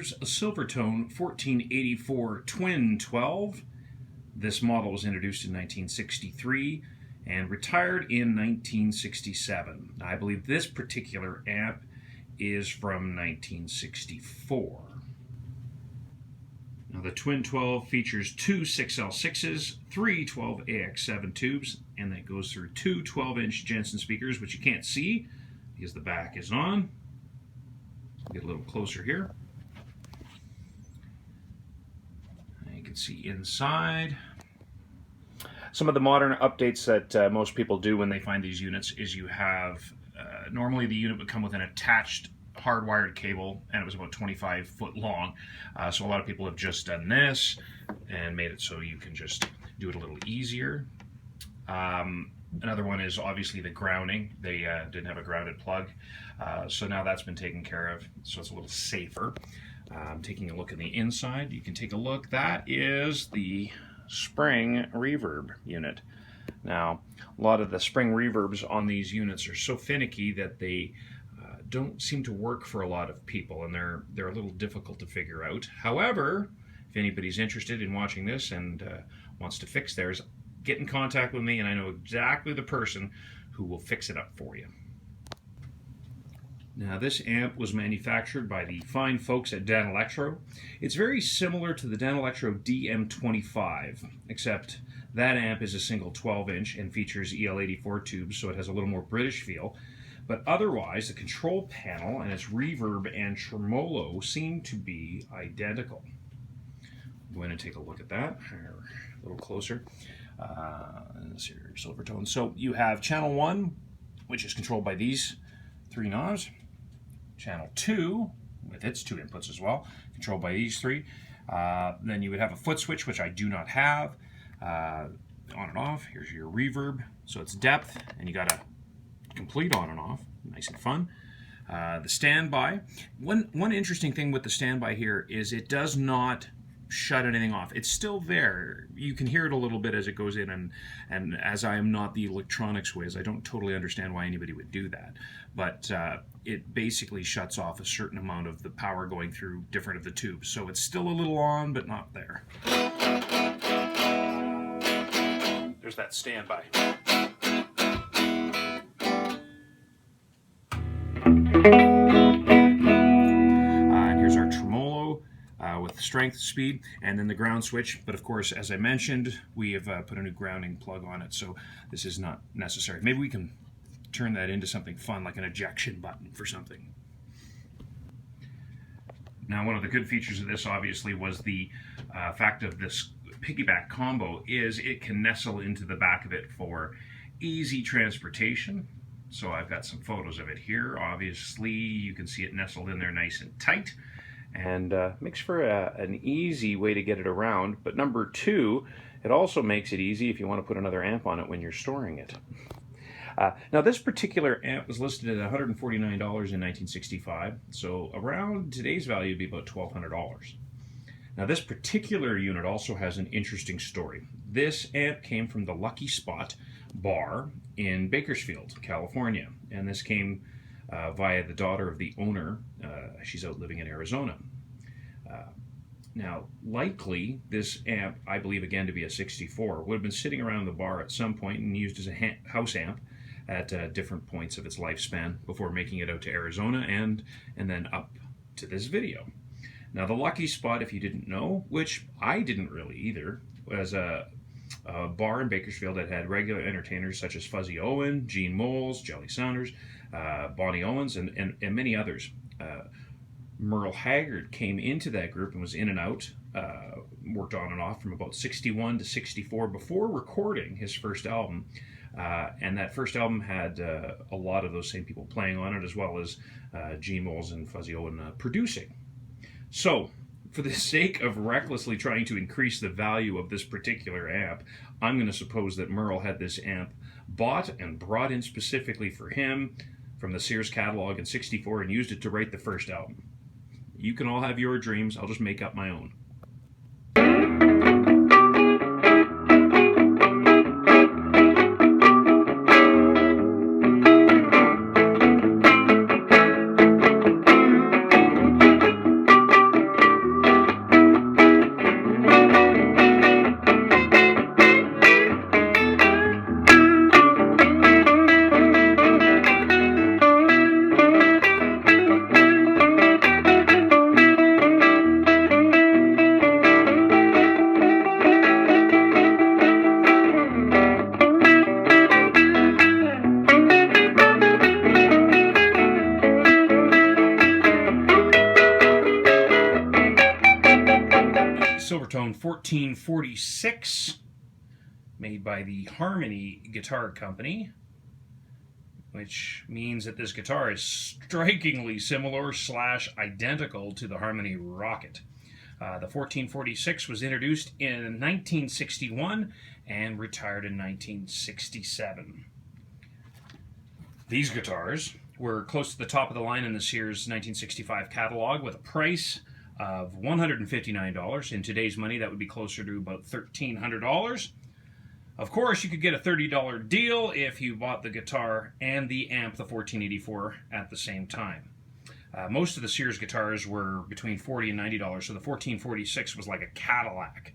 Sears Silvertone 1484 Twin 12. This model was introduced in 1963 and retired in 1967. I believe this particular amp is from 1964. Now the Twin 12 features two 6L6s, three 12AX7 tubes, and that goes through two 12-inch Jensen speakers, which you can't see because the back is on. Get a little closer here. You can see inside. Some of the modern updates that most people do when they find these units is you have, normally the unit would come with an attached hardwired cable, and it was about 25 foot long. So a lot of people have just done this and made it so you can just do it a little easier. Another one is obviously the grounding. They didn't have a grounded plug, so now that's been taken care of, so it's a little safer. Taking a look in the inside, you can take a look. That is the spring reverb unit. Now, a lot of the spring reverbs on these units are so finicky that they don't seem to work for a lot of people, and they're a little difficult to figure out. However, if anybody's interested in watching this and wants to fix theirs, get in contact with me and I know exactly the person who will fix it up for you. Now this amp was manufactured by the fine folks at Danelectro. It's very similar to the Danelectro DM25, except that amp is a single 12-inch and features EL84 tubes, so it has a little more British feel. But otherwise, the control panel and its reverb and tremolo seem to be identical. Go in and take a look at that a little closer. Sears Silvertone. So you have channel 1, which is controlled by these three knobs. Channel 2, with its two inputs as well, controlled by these three. Then you would have a foot switch, which I do not have. On and off. Here's your reverb. So it's depth, and you got a complete on and off. Nice and fun. The standby. One interesting thing with the standby here is it does not shut anything off. It's still there. You can hear it a little bit as it goes in, and as I am not the electronics whiz, I don't totally understand why anybody would do that. But it basically shuts off a certain amount of the power going through different of the tubes. So it's still a little on, but not there. There's that standby. And here's our tremolo with strength, speed, and then the ground switch. But of course, as I mentioned, we have put a new grounding plug on it, so this is not necessary. Maybe we can turn that into something fun, like an ejection button for something. Now, one of the good features of this, obviously, was the fact of this piggyback combo is it can nestle into the back of it for easy transportation. So I've got some photos of it here. Obviously, you can see it nestled in there nice and tight, and makes for an easy way to get it around. But number two, it also makes it easy if you want to put another amp on it when you're storing it. Now this particular amp was listed at $149 in 1965, so around today's value would be about $1,200. Now this particular unit also has an interesting story. This amp came from the Lucky Spot bar in Bakersfield, California, and this came via the daughter of the owner. She's out living in Arizona. Now, likely, this amp, I believe again to be a 64, would have been sitting around the bar at some point and used as a house amp at different points of its lifespan before making it out to Arizona and then up to this video. Now, the Lucky Spot, if you didn't know, which I didn't really either, was a bar in Bakersfield that had regular entertainers such as Fuzzy Owen, Gene Moles, Jelly Saunders, Bonnie Owens, and many others. Merle Haggard came into that group and was in and out, worked on and off from about 61 to 64 before recording his first album. And that first album had a lot of those same people playing on it, as well as Gene Moles and Fuzzy Owen producing. So, for the sake of recklessly trying to increase the value of this particular amp, I'm going to suppose that Merle had this amp bought and brought in specifically for him from the Sears catalog in 64 and used it to write the first album. You can all have your dreams, I'll just make up my own. 1446, made by the Harmony Guitar Company, which means that this guitar is strikingly similar / identical to the Harmony Rocket. The 1446 was introduced in 1961 and retired in 1967. These guitars were close to the top of the line in the Sears 1965 catalog with a price of $159. In today's money, that would be closer to about $1,300. Of course, you could get a $30 deal if you bought the guitar and the amp, the 1484, at the same time. Most of the Sears guitars were between $40 and $90, so the 1446 was like a Cadillac.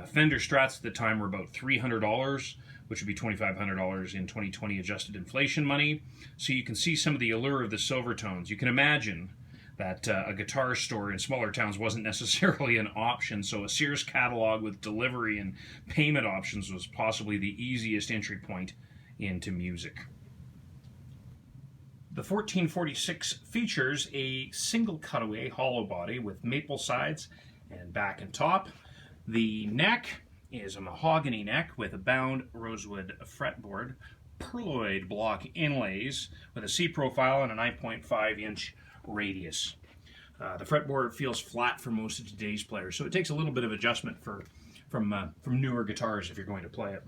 Fender Strats at the time were about $300, which would be $2,500 in 2020 adjusted inflation money. So you can see some of the allure of the Silvertones. You can imagine that a guitar store in smaller towns wasn't necessarily an option, so a Sears catalog with delivery and payment options was possibly the easiest entry point into music. The 1446 features a single cutaway hollow body with maple sides and back and top. The neck is a mahogany neck with a bound rosewood fretboard, perloid block inlays with a C profile and a 9.5-inch radius. The fretboard feels flat for most of today's players, so it takes a little bit of adjustment from newer guitars if you're going to play it.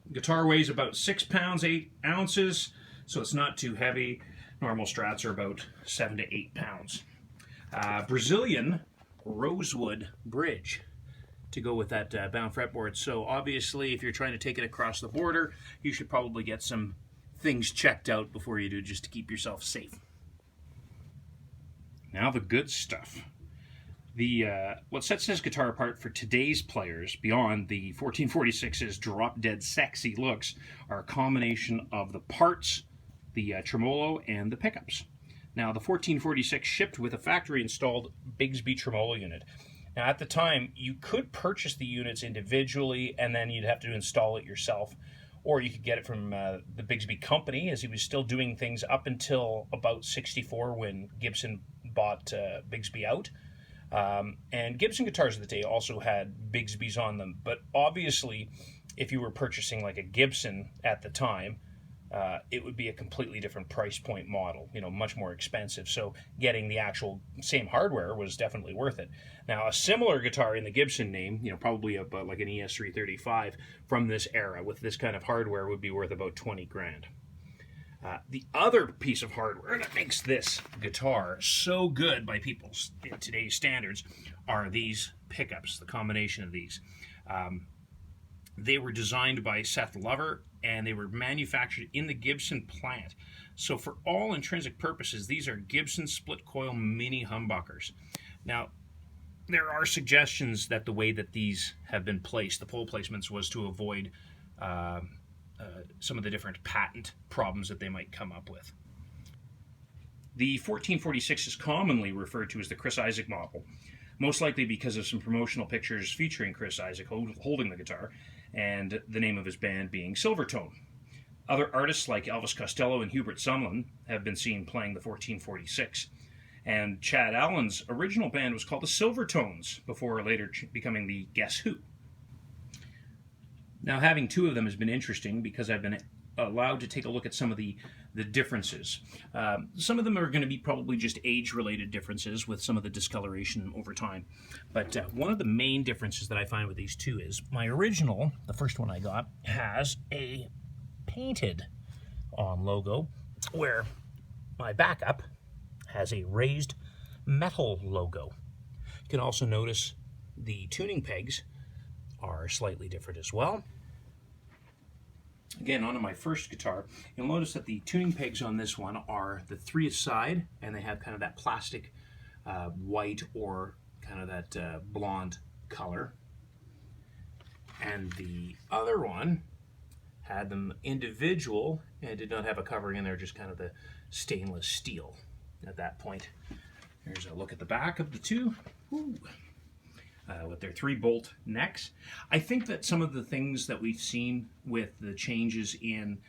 The guitar weighs about 6 pounds 8 ounces, so it's not too heavy. Normal Strats are about 7 to 8 pounds. Brazilian rosewood bridge to go with that bound fretboard. So obviously, if you're trying to take it across the border, you should probably get some things checked out before you do, just to keep yourself safe. Now the good stuff. What sets this guitar apart for today's players, beyond the 1446's drop-dead sexy looks, are a combination of the parts, the tremolo, and the pickups. Now, the 1446 shipped with a factory-installed Bigsby tremolo unit. Now, at the time, you could purchase the units individually, and then you'd have to install it yourself, or you could get it from the Bigsby company, as he was still doing things up until about '64 when Gibson bought Bigsby out. And Gibson guitars of the day also had Bigsbys on them, but obviously, if you were purchasing like a Gibson at the time, it would be a completely different price point model, much more expensive. So getting the actual same hardware was definitely worth it. Now, a similar guitar in the Gibson name, probably about like an ES335 from this era with this kind of hardware would be worth about 20 grand. The other piece of hardware that makes this guitar so good by people's today's standards are these pickups, the combination of these. They were designed by Seth Lover, and they were manufactured in the Gibson plant. So for all intrinsic purposes, these are Gibson split coil mini humbuckers. Now, there are suggestions that the way that these have been placed, the pole placements, was to avoid some of the different patent problems that they might come up with. The 1446 is commonly referred to as the Chris Isaac model, most likely because of some promotional pictures featuring Chris Isaac holding the guitar, and the name of his band being Silvertone. Other artists like Elvis Costello and Hubert Sumlin have been seen playing the 1446, and Chad Allen's original band was called the Silvertones, before later becoming the Guess Who. Now, having two of them has been interesting because I've been allowed to take a look at some of the differences. Some of them are going to be probably just age-related differences with some of the discoloration over time. But one of the main differences that I find with these two is my original, the first one I got, has a painted on logo, where my backup has a raised metal logo. You can also notice the tuning pegs are slightly different as well. Again, onto my first guitar, you'll notice that the tuning pegs on this one are the three aside, and they have kind of that plastic white or kind of that blonde color. And the other one had them individual and did not have a covering in there, just kind of the stainless steel at that point. Here's a look at the back of the two. Ooh. With their 3-bolt necks. I think that some of the things that we've seen with the changes in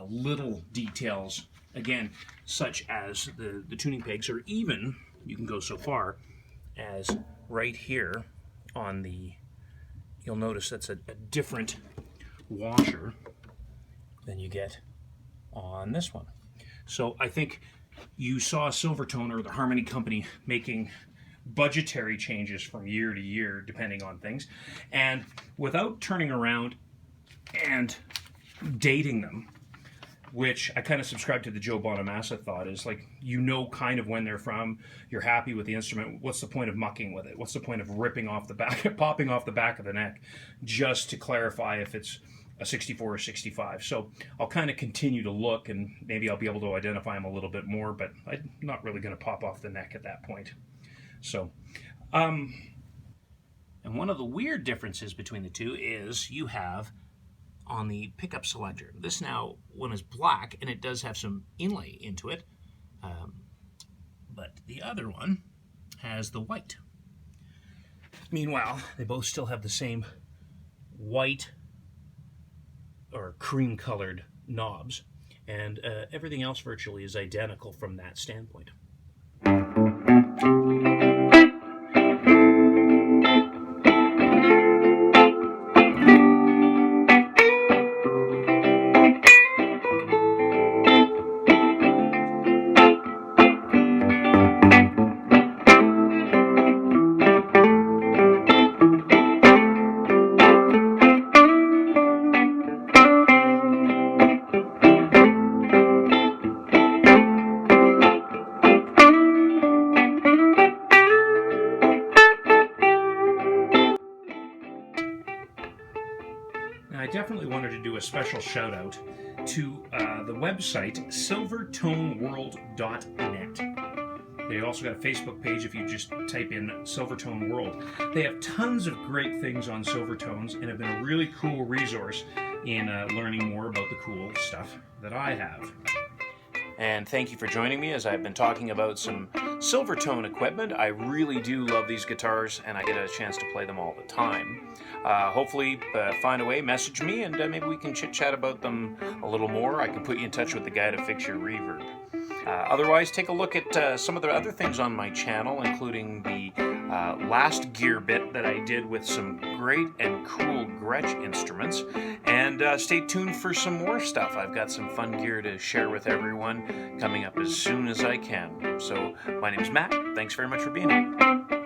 little details, again, such as the tuning pegs, or even, you can go so far as right here on the you'll notice that's a different washer than you get on this one. So I think you saw Silvertone or the Harmony Company making budgetary changes from year to year depending on things, and without turning around and dating them, which I kind of subscribe to the Joe Bonamassa thought, is like, you know kind of when they're from, you're happy with the instrument, what's the point of mucking with it? What's the point of ripping off the back, popping off the back of the neck just to clarify if it's a 64 or 65? So I'll kind of continue to look, and maybe I'll be able to identify them a little bit more, but I'm not really going to pop off the neck at that point. So, and one of the weird differences between the two is you have on the pickup selector. This now one is black, and it does have some inlay into it, but the other one has the white. Meanwhile, they both still have the same white or cream-colored knobs, and everything else virtually is identical from that standpoint. I definitely wanted to do a special shout out to the website silvertoneworld.net. They also got a Facebook page if you just type in Silvertone World. They have tons of great things on Silvertones and have been a really cool resource in learning more about the cool stuff that I have. And thank you for joining me as I've been talking about some Silvertone equipment. I really do love these guitars, and I get a chance to play them all the time. Hopefully find a way, message me, and maybe we can chit-chat about them a little more. I can put you in touch with the guy to fix your reverb. Otherwise, take a look at some of the other things on my channel, including the last gear bit that I did with some great and cool Gretsch instruments. And stay tuned for some more stuff. I've got some fun gear to share with everyone coming up as soon as I can. So my name's Matt. Thanks very much for being here.